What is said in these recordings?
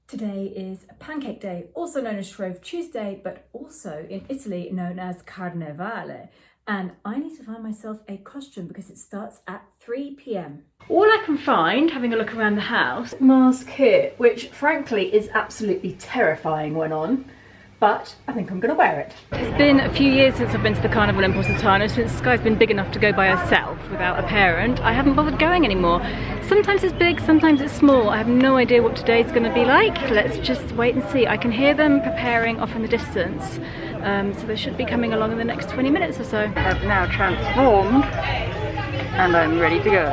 Today is Pancake Day, also known as Shrove Tuesday, but also in Italy known as Carnevale. And I need to find myself a costume because it starts at 3 p.m. All I can find, having a look around the house, mask here, which frankly is absolutely terrifying when on. But I think I'm going to wear it. It's been a few years since I've been to the Carnival in Positano. Since Sky's been big enough to go by herself without a parent, I haven't bothered going anymore. Sometimes it's big, sometimes it's small. I have no idea what today's going to be like. Let's just wait and see. I can hear them preparing off in the distance. So they should be coming along in the next 20 minutes or so. I have now transformed and I'm ready to go.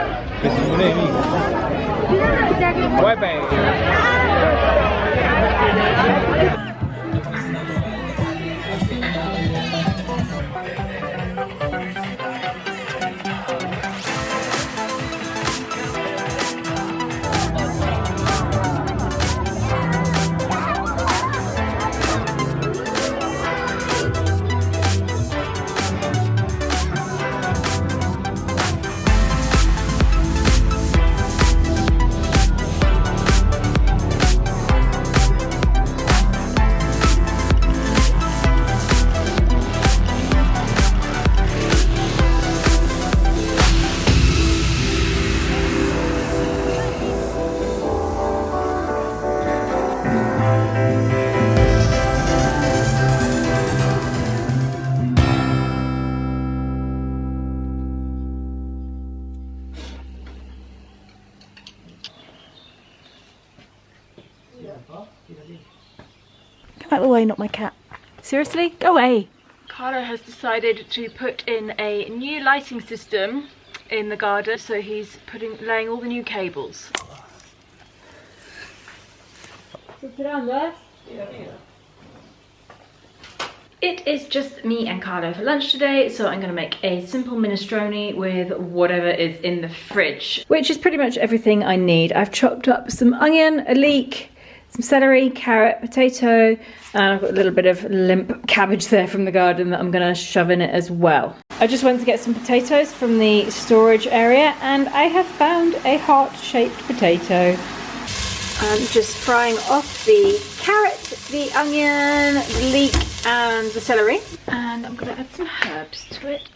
Get out of the way, not my cat. Seriously? Go away. Carlo has decided to put in a new lighting system in the garden, so he's laying all the new cables. It is just me and Carlo for lunch today, so I'm going to make a simple minestrone with whatever is in the fridge, which is pretty much everything I need. I've chopped up some onion, a leek, some celery, carrot, potato, and I've got a little bit of limp cabbage there from the garden that I'm going to shove in it as well. I just went to get some potatoes from the storage area and I have found a heart-shaped potato. I'm just frying off the carrot, the onion, the leek and the celery, and I'm going to add some herbs to it.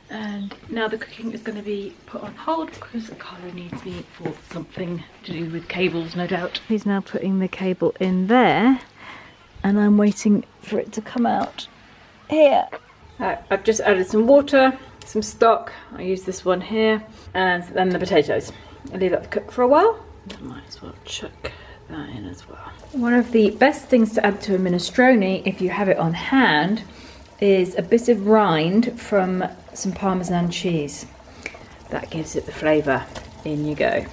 And now the cooking is going to be put on hold because Carlo needs me for something to do with cables, no doubt. He's now putting the cable in there and I'm waiting for it to come out here. I've just added some water, some stock, I use this one here, and then the potatoes. I'll leave that to cook for a while. I might as well chuck that in as well. One of the best things to add to a minestrone, if you have it on hand, is a bit of rind from some Parmesan cheese. That gives it the flavour. In you go.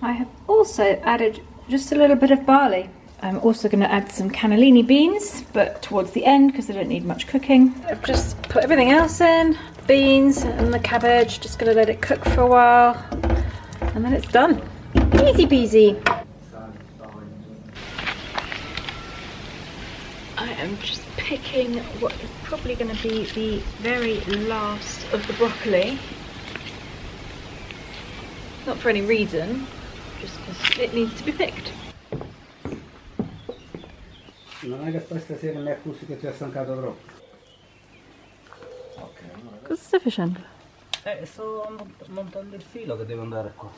I have also added just a little bit of barley. I'm also going to add some cannellini beans, but towards the end because they don't need much cooking. I've just put everything else in, beans and the cabbage, just going to let it cook for a while and then it's done. Easy peasy. I am just picking what is probably going to be the very last of the broccoli. Not for any reason, just because it needs to be picked. Non è che poi stasera mi accusi che ti ha stancato troppo. Cosa stai facendo? Sto montando il filo che deve andare qua.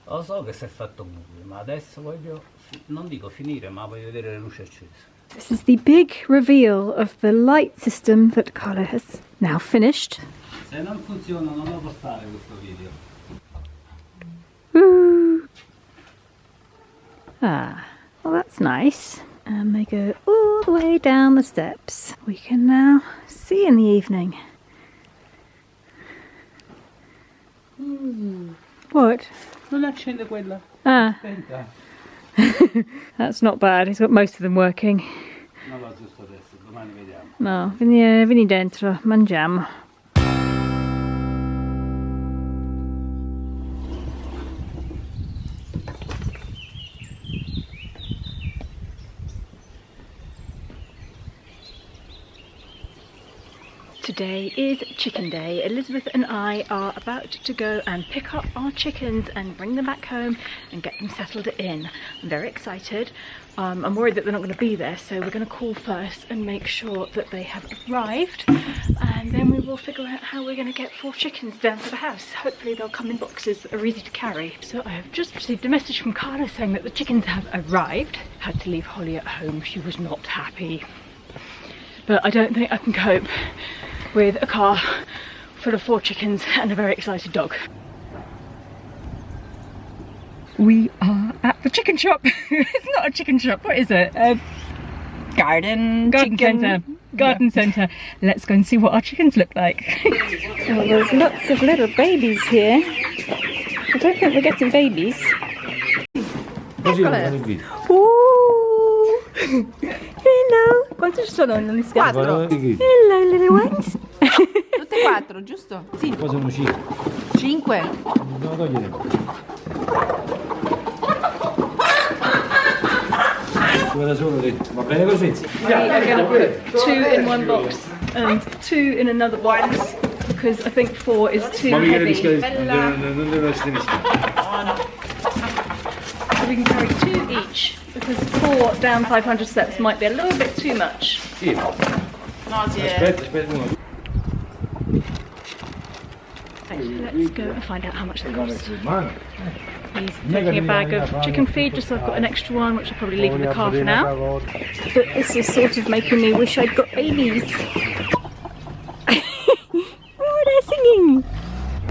Lo so che si è fatto buio, ma adesso voglio, non dico finire, ma voglio vedere le luci accese. This is the big reveal of the light system that Carlo has now finished. Se non funziona non lo postare questo video. Woo! Ah, well that's nice. And they go all the way down the steps. We can now see in the evening. What? Non accende quella. Ah, Aspetta. that's not bad. He's got most of them working. Non va giusto adesso, domani vediamo. No, vieni dentro, mangiamo. Today is chicken day. Elizabeth and I are about to go and pick up our chickens and bring them back home and get them settled in. I'm very excited. I'm worried that they're not going to be there, so we're going to call first and make sure that they have arrived, and then we will figure out how we're going to get 4 chickens down to the house. Hopefully they'll come in boxes that are easy to carry. So I have just received a message from Carlo saying that the chickens have arrived. Had to leave Holly at home. She was not happy. But I don't think I can cope with a car full of 4 chickens and a very excited dog. We are at the chicken shop. It's not a chicken shop, what is it? Garden centre. Garden centre. Let's go and see what our chickens look like. Well, there's lots of little babies here. I don't think we're getting babies. Ooh. Hello. Quanti ci sono? Non li schiavo. 4. Hello little ones. Tutte e 4, giusto? Sì. Poi sono 5. 5. No, togliere. Va bene così? I'm going to put 2 in one box and 2 in another box because I think 4 is too heavy. So we can carry 2 each because 4 down 500 steps might be a little bit too much. No, sì. Aspetta. Let's go and find out how much they cost. He's taking a bag of chicken feed just so I've got an extra one, which I'll probably leave in the car for now. But this is sort of making me wish I'd got babies. Oh, they're singing!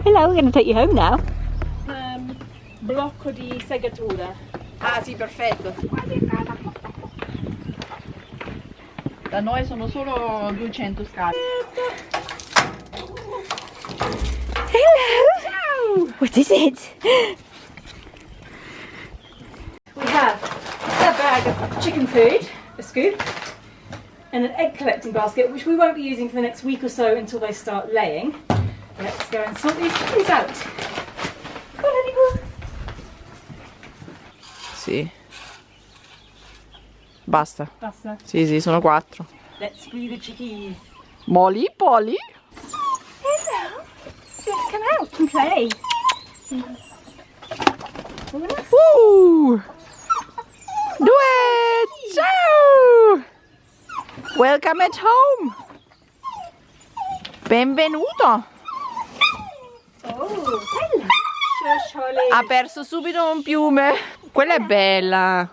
Hello, we're going to take you home now. Blocco di segatura. Ah sì, perfetto. Da noi sono solo 200 scale. Hello! What is it? We have a bag of chicken food, a scoop, and an egg collecting basket, which we won't be using for the next week or so until they start laying. Let's go and sort these chickens out. Go on, Nicki. Sì. Basta. Basta. Sì, sono 4. Let's free the chickies. Molly, Polly. Hello. Just come out and play. Ciao! Welcome at home! Benvenuto! Oh, hello. Shush, Holly. Ha perso subito un piume. Quella è bella.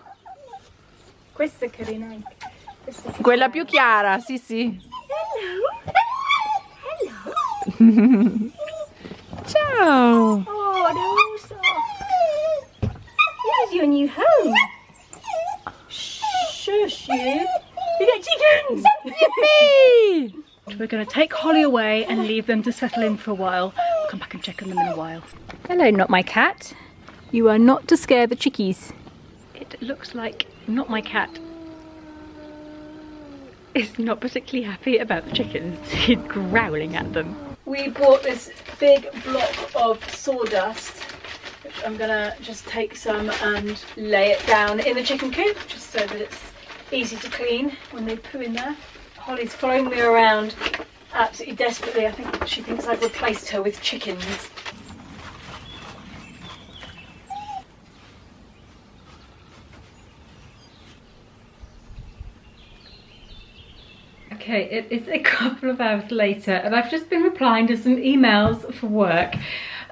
Questa è carina anche. Questa è carina. Quella più chiara, sì. Hello. Ciao! Oh, they're all soft. This is your new home. Shush you. You got chickens! Yippee! We're going to take Holly away and leave them to settle in for a while. I'll come back and check on them in a while. Hello, not my cat. You are not to scare the chickies. It looks like not my cat is not particularly happy about the chickens. He's growling at them. We bought this big block of sawdust, which I'm gonna just take some and lay it down in the chicken coop, just so that it's easy to clean when they poo in there. Holly's following me around absolutely desperately. I think she thinks I've replaced her with chickens. Okay, it is a couple of hours later and I've just been replying to some emails for work.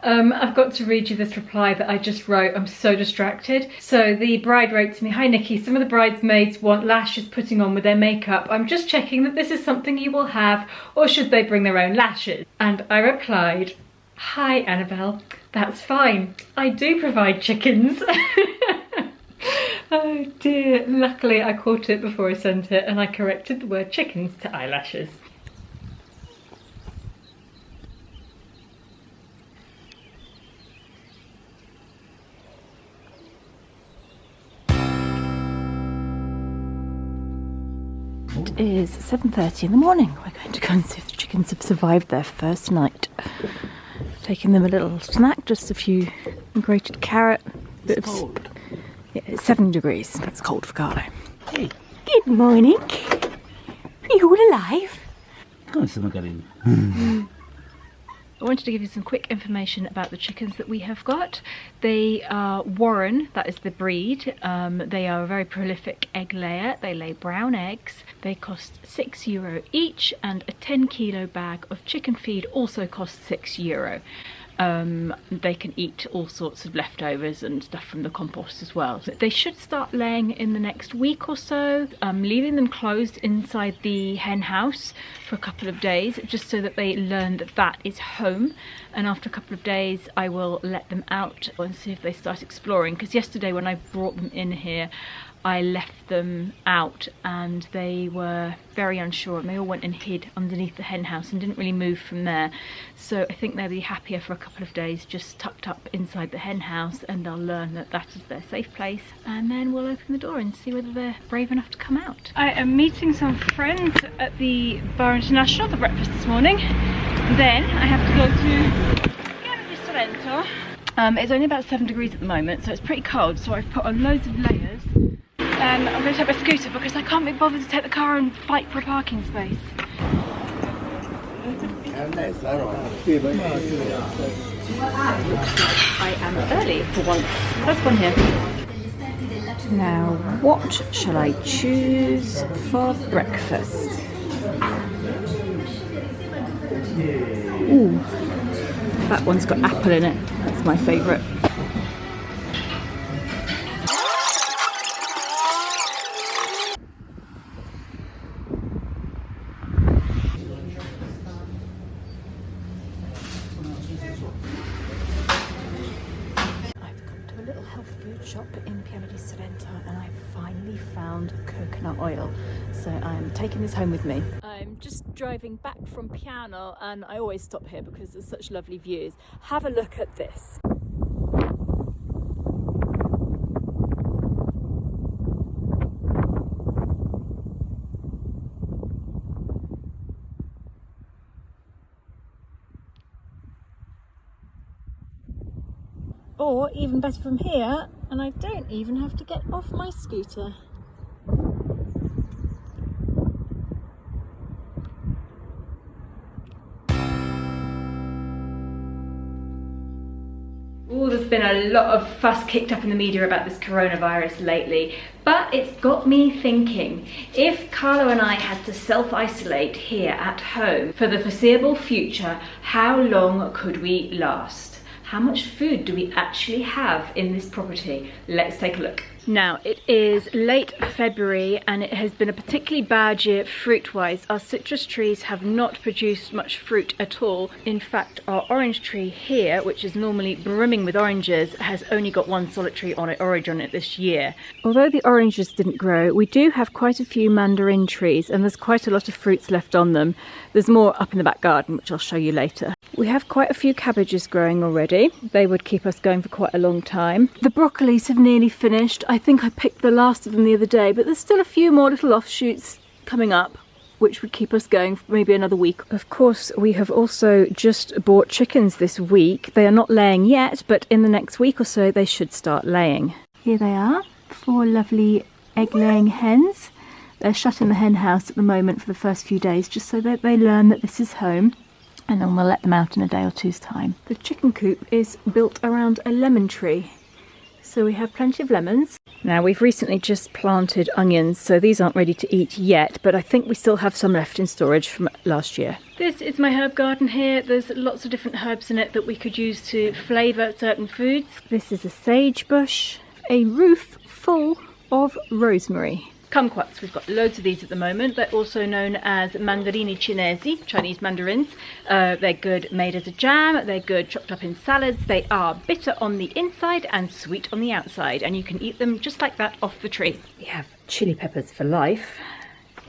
I've got to read you this reply that I just wrote. I'm so distracted. So the bride wrote to me, "Hi Nicki, some of the bridesmaids want lashes putting on with their makeup. I'm just checking that this is something you will have, or should they bring their own lashes?" And I replied, "Hi Annabelle, that's fine. I do provide chickens." Oh dear, luckily I caught it before I sent it and I corrected the word chickens to eyelashes. It is 7:30 in the morning. We're going to go and see if the chickens have survived their first night. Taking them a little snack, just a few grated carrot. It's cold. Yeah, it's 7 degrees. It's cold for Carlo. Hey. Good morning. Are you all alive? Come sono carini. I wanted to give you some quick information about the chickens that we have got. They are Warren, that is the breed. They are a very prolific egg layer. They lay brown eggs. They cost €6 each, and a 10-kilo bag of chicken feed also costs €6. They can eat all sorts of leftovers and stuff from the compost as well. They should start laying in the next week or so. I'm leaving them closed inside the hen house for a couple of days, just so that they learn that that is home. And after a couple of days I will let them out and see if they start exploring, because yesterday when I brought them in here I left them out and they were very unsure, and they all went and hid underneath the hen house and didn't really move from there. So I think they'll be happier for a couple of days just tucked up inside the hen house, and they'll learn that that is their safe place, and then we'll open the door and see whether they're brave enough to come out. I am meeting some friends at the Bar International for breakfast this morning. Then I have to go to Carnival Sorrento. It's only about 7 degrees at the moment, so it's pretty cold, so I've put on loads of layers. I'm going to take my scooter because I can't be bothered to take the car and fight for a parking space. I am early for once. That's fun here. Now, what shall I choose for breakfast? Ooh, that one's got apple in it. That's my favourite. Shop in Piano di Sorrento, and I finally found coconut oil, so I'm taking this home with me. I'm just driving back from Piano, and I always stop here because there's such lovely views. Have a look at this. Or even better from here, and I don't even have to get off my scooter. Oh, there's been a lot of fuss kicked up in the media about this coronavirus lately, but it's got me thinking, if Carlo and I had to self-isolate here at home for the foreseeable future, how long could we last? How much food do we actually have in this property? Let's take a look. Now, it is late February and it has been a particularly bad year fruit-wise. Our citrus trees have not produced much fruit at all. In fact, our orange tree here, which is normally brimming with oranges, has only got one solitary orange on it this year. Although the oranges didn't grow, we do have quite a few mandarin trees, and there's quite a lot of fruits left on them. There's more up in the back garden, which I'll show you later. We have quite a few cabbages growing already. They would keep us going for quite a long time. The broccolis have nearly finished. I think I picked the last of them the other day, but there's still a few more little offshoots coming up, which would keep us going for maybe another week. Of course, we have also just bought chickens this week. They are not laying yet, but in the next week or so, they should start laying. Here they are, 4 lovely egg-laying hens. They're shut in the hen house at the moment for the first few days, just so that they learn that this is home, and then we'll let them out in a day or two's time. The chicken coop is built around a lemon tree, so we have plenty of lemons. Now, we've recently just planted onions, so these aren't ready to eat yet, but I think we still have some left in storage from last year. This is my herb garden here. There's lots of different herbs in it that we could use to flavour certain foods. This is a sage bush, a roof full of rosemary. Kumquats, we've got loads of these at the moment. They're also known as mandarini cinesi, Chinese mandarins. They're good made as a jam, they're good chopped up in salads. They are bitter on the inside and sweet on the outside, and you can eat them just like that off the tree. We have chili peppers for life.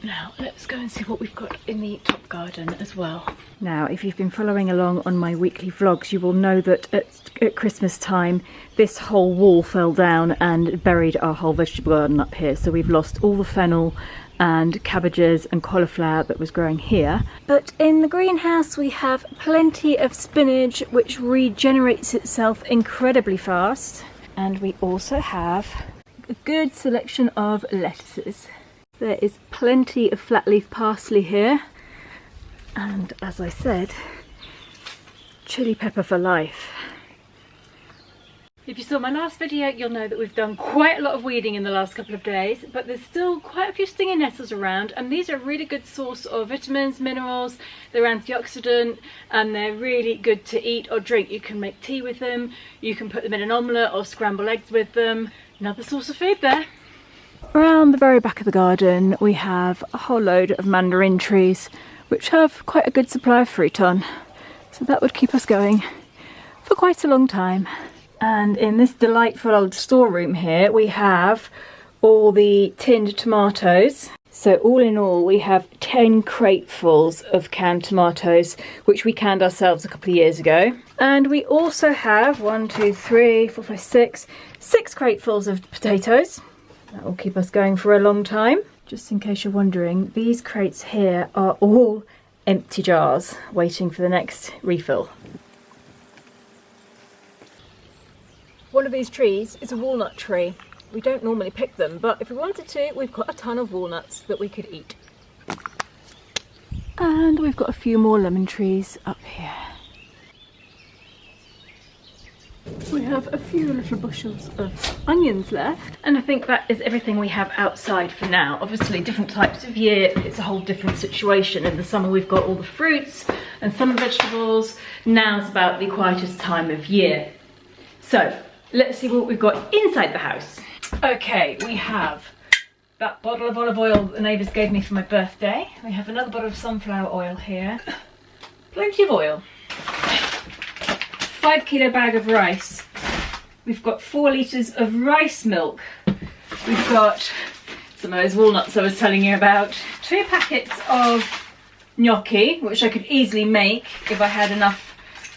Now let's go and see what we've got in the top garden as well. Now, if you've been following along on my weekly vlogs, you will know that at Christmas time this whole wall fell down and buried our whole vegetable garden up here, so we've lost all the fennel and cabbages and cauliflower that was growing here. But in the greenhouse we have plenty of spinach, which regenerates itself incredibly fast, and we also have a good selection of lettuces. There is plenty of flat leaf parsley here, And as I said, chili pepper for life. If you saw my last video, you'll know that we've done quite a lot of weeding in the last couple of days, but there's still quite a few stinging nettles around, and these are a really good source of vitamins, minerals, they're antioxidant, and they're really good to eat or drink. You can make tea with them, you can put them in an omelette or scramble eggs with them. Another source of food there. Around the very back of the garden, we have a whole load of mandarin trees, which have quite a good supply of fruit on. So that would keep us going for quite a long time. And in this delightful old storeroom here, we have all the tinned tomatoes. So all in all, we have 10 cratefuls of canned tomatoes, which we canned ourselves a couple of years ago. And we also have 6 cratefuls of potatoes. That will keep us going for a long time. Just in case you're wondering, these crates here are all empty jars, waiting for the next refill. One of these trees is a walnut tree. We don't normally pick them, but if we wanted to, we've got a ton of walnuts that we could eat. And we've got a few more lemon trees up here. We have a few little bushels of onions left, and I think that is everything we have outside for now. Obviously different types of year, it's a whole different situation. In the summer we've got all the fruits and summer vegetables. Now's about the quietest time of year. So let's see what we've got inside the house. Okay, we have that bottle of olive oil that the neighbours gave me for my birthday. We have another bottle of sunflower oil here. Plenty of oil. 5 kilo bag of rice. We've got 4 litres of rice milk. We've got some of those walnuts I was telling you about. 2 packets of gnocchi, which I could easily make if I had enough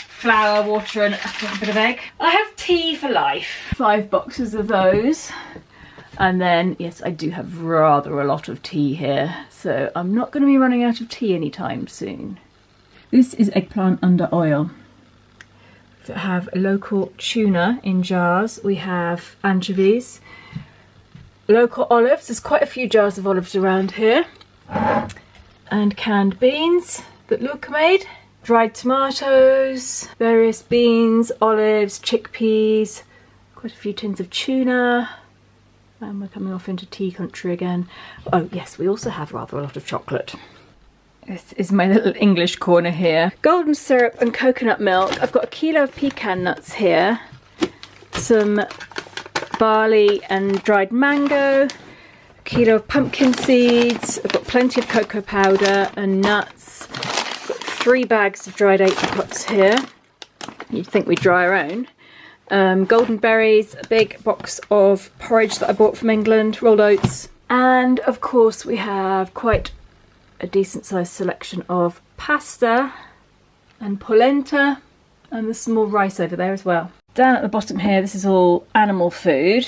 flour, water and a bit of egg. I have tea for life. 5 boxes of those. And then, yes, I do have rather a lot of tea here, so I'm not going to be running out of tea anytime soon. This is eggplant under oil. We have local tuna in jars. We have anchovies. Local olives. There's quite a few jars of olives around here. And canned beans that Luca made. Dried tomatoes, various beans, olives, chickpeas, quite a few tins of tuna, and we're coming off into tea country again. Oh yes, we also have rather a lot of chocolate. This is my little English corner here. Golden syrup and coconut milk. I've got a kilo of pecan nuts here, some barley and dried mango, a kilo of pumpkin seeds. I've got plenty of cocoa powder and nuts. 3 bags of dried apricots here. You'd think we'd dry our own. Golden berries, a big box of porridge that I bought from England, rolled oats. And of course we have quite a decent sized selection of pasta and polenta, and there's some more rice over there as well. Down at the bottom here, this is all animal food.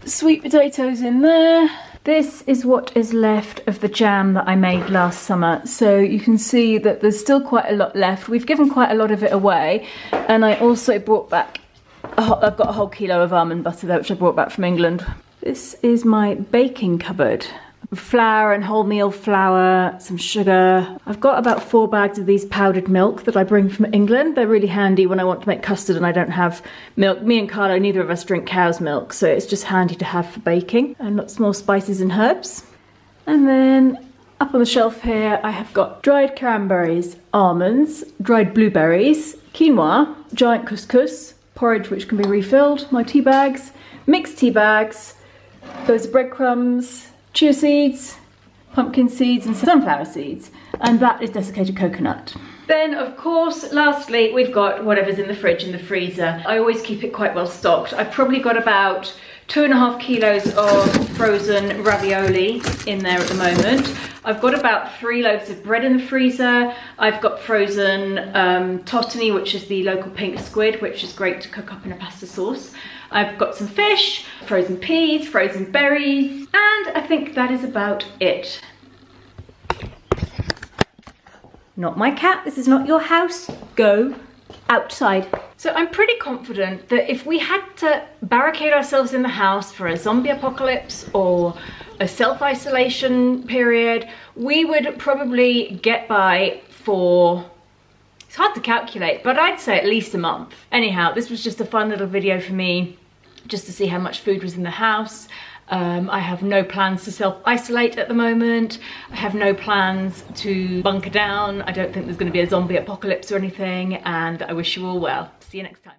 Sweet potatoes in there. This is what is left of the jam that I made last summer. So you can see that there's still quite a lot left. We've given quite a lot of it away. And I also brought back, I've got a whole kilo of almond butter there, which I brought back from England. This is my baking cupboard. Flour and wholemeal flour, some sugar. I've got about 4 bags of these powdered milk that I bring from England. They're really handy when I want to make custard and I don't have milk. Me and Carlo, neither of us drink cow's milk, so it's just handy to have for baking. And lots more spices and herbs. And then up on the shelf here, I have got dried cranberries, almonds, dried blueberries, quinoa, giant couscous, porridge which can be refilled, my tea bags, mixed tea bags, those are breadcrumbs, chia seeds, pumpkin seeds and sunflower seeds, and that is desiccated coconut. Then of course lastly we've got whatever's in the fridge and the freezer. I always keep it quite well stocked. I've probably got about 2.5 kilos of frozen ravioli in there at the moment. I've got about 3 loaves of bread in the freezer. I've got frozen totani, which is the local pink squid, which is great to cook up in a pasta sauce. I've got some fish, frozen peas, frozen berries, and I think that is about it. Not my cat, this is not your house. Go outside. So I'm pretty confident that if we had to barricade ourselves in the house for a zombie apocalypse or a self-isolation period, we would probably get by for, it's hard to calculate, but I'd say at least a month. Anyhow, this was just a fun little video for me, just to see how much food was in the house. I have no plans to self-isolate at the moment. I have no plans to bunker down. I don't think there's going to be a zombie apocalypse or anything, and I wish you all well. See you next time.